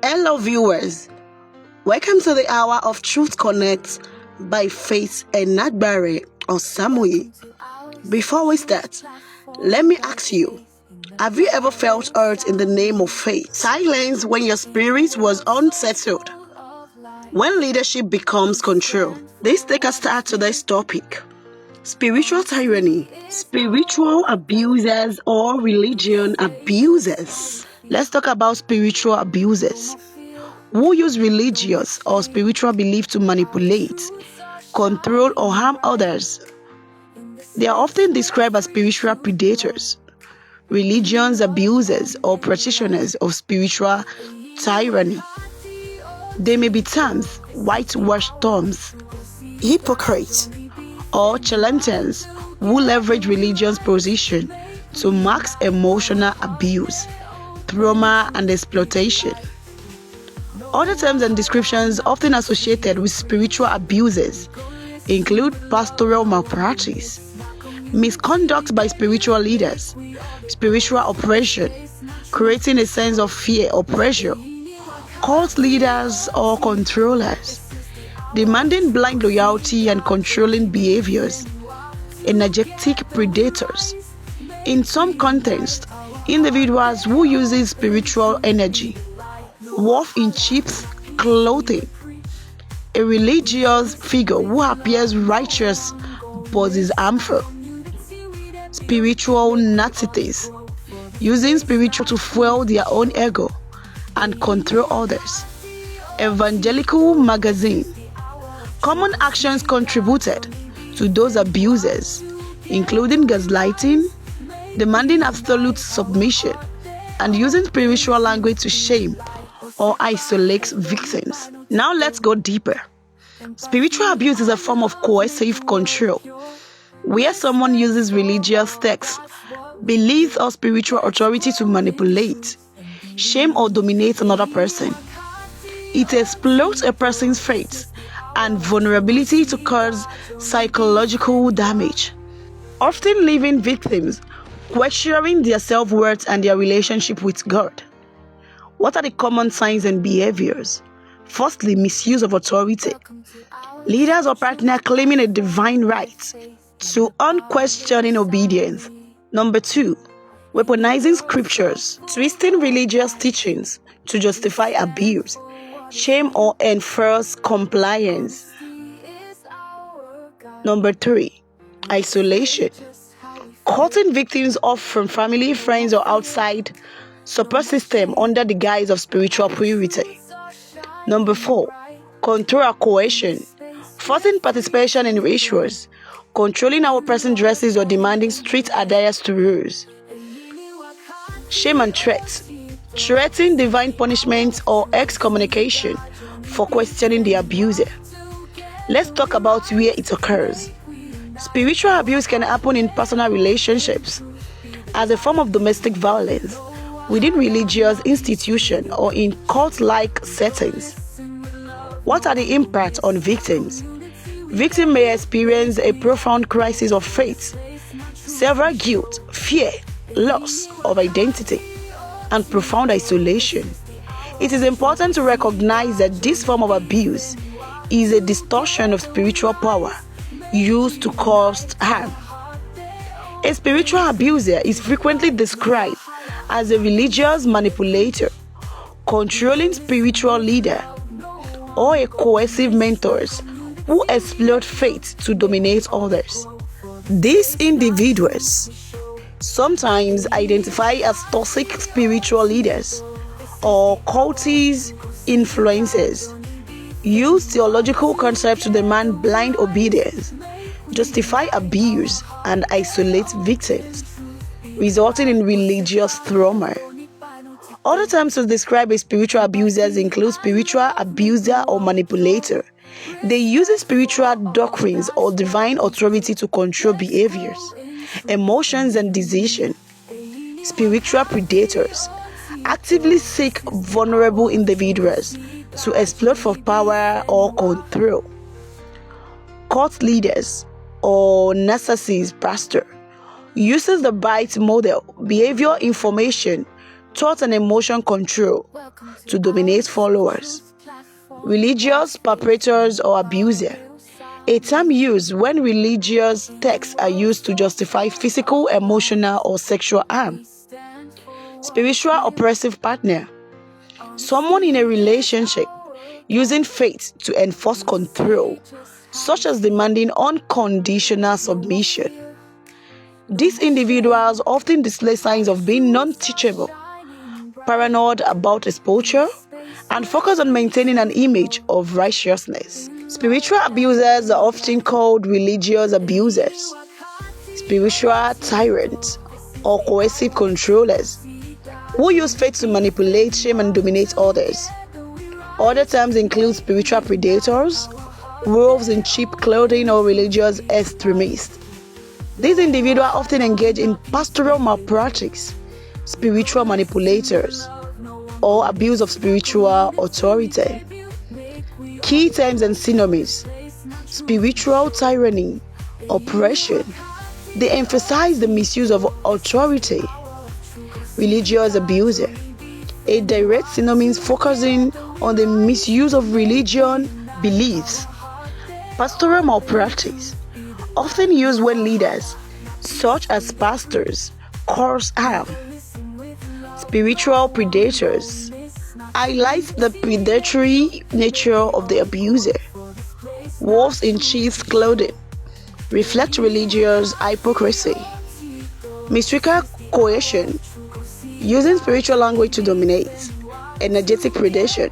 Hello viewers, welcome to the hour of Truth Connect by Faith and Nagbare or Samuel. Before we start, let me ask you, have you ever felt hurt in the name of faith? Silence when your spirit was unsettled. When leadership becomes control. Let's take a start to this topic. Spiritual tyranny, spiritual abusers or religion abusers. Let's talk about spiritual abusers who use religious or spiritual belief to manipulate, control, or harm others. They are often described as spiritual predators, religions abusers, or practitioners of spiritual tyranny. They may be termed whitewashed terms, hypocrites, or charlatans who leverage religion's position to mask emotional abuse, trauma, and exploitation. Other terms and descriptions often associated with spiritual abusers include pastoral malpractice, misconduct by spiritual leaders, spiritual oppression, creating a sense of fear or pressure, cult leaders or controllers, demanding blind loyalty and controlling behaviors, energetic predators. In some contexts, individuals who use spiritual energy, wolf in sheep's clothing, a religious figure who appears righteous but is harmful, spiritual narcissists, using spiritual to fuel their own ego and control others, evangelical magazine. Common actions contributed to those abusers, including gaslighting, demanding absolute submission, and using spiritual language to shame or isolate victims. Now let's go deeper. Spiritual abuse is a form of coercive control, where someone uses religious texts, beliefs, or spiritual authority to manipulate, shame, or dominate another person. It exploits a person's faith and vulnerability to cause psychological damage, often leaving victims questioning their self-worth and their relationship with God. What are the common signs and behaviors? Firstly, misuse of authority. Leaders or partners claiming a divine right to unquestioning obedience. Number 2, weaponizing scriptures, twisting religious teachings to justify abuse, shame, or enforce compliance. Number 3, isolation, cutting victims off from family, friends, or outside support system under the guise of spiritual purity. Number 4, control or coercion, forcing participation in rituals, controlling how a person dresses, or demanding strict adherence to rules. Shame and threats, threatening divine punishment or excommunication for questioning the abuser. Let's talk about where it occurs. Spiritual abuse can happen in personal relationships, as a form of domestic violence, within religious institutions, or in cult-like settings. What are the impacts on victims? Victims may experience a profound crisis of faith, severe guilt, fear, loss of identity, and profound isolation. It is important to recognize that this form of abuse is a distortion of spiritual power used to cause harm. A spiritual abuser is frequently described as a religious manipulator, controlling spiritual leader, or a coercive mentor who exploit faith to dominate others. These individuals, sometimes identified as toxic spiritual leaders or cultist influencers, use theological concepts to demand blind obedience, justify abuse, and isolate victims, resulting in religious trauma. Other terms to describe a spiritual abusers include spiritual abuser or manipulator. They use spiritual doctrines or divine authority to control behaviors, emotions, and decisions. Spiritual predators actively seek vulnerable individuals to exploit for power or control. Cult leaders or narcissist pastor uses the bite model behavior information thought and emotion control to dominate followers. Religious perpetrators or abuser, a term used when religious texts are used to justify physical, emotional, or sexual harm. Spiritual oppressive partner, someone in a relationship using faith to enforce control, such as demanding unconditional submission. These individuals often display signs of being non-teachable, paranoid about exposure, and focus on maintaining an image of righteousness. Spiritual abusers are often called religious abusers, spiritual tyrants, or coercive controllers who use faith to manipulate, shame, and dominate others. Other terms include spiritual predators, wolves in sheep clothing, or religious extremists. These individuals often engage in pastoral malpractice, spiritual manipulators, or abuse of spiritual authority. Key terms and synonyms: spiritual tyranny, oppression. They emphasize the misuse of authority. Religious abuser, a direct synonym focusing on the misuse of religion beliefs. Pastoral malpractice, often used when leaders, such as pastors, cause harm. Spiritual predators, highlights the predatory nature of the abuser. Wolves in sheep's clothing, reflect religious hypocrisy. Mystical coercion, using spiritual language to dominate. Energetic predation,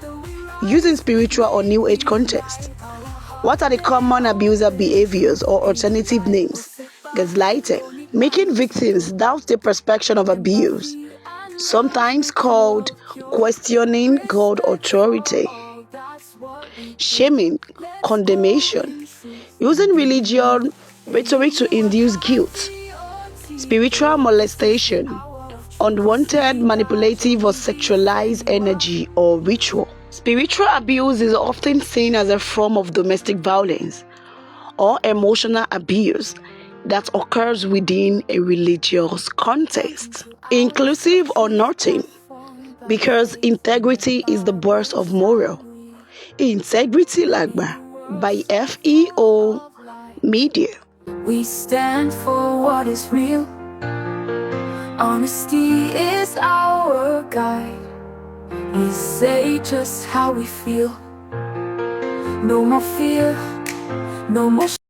using spiritual or new age context. What are the common abuser behaviors or alternative names? Gaslighting, making victims doubt the perception of abuse, sometimes called questioning God authority. Shaming, condemnation, using religion rhetoric to induce guilt. Spiritual molestation, unwanted, manipulative, or sexualized energy or ritual. Spiritual abuse is often seen as a form of domestic violence or emotional abuse that occurs within a religious context. Inclusive or nothing, because integrity is the birth of moral. Integrity Lagba by FEO Media. We stand for what is real. Honesty is our guide. We say just how we feel. No more fear, no more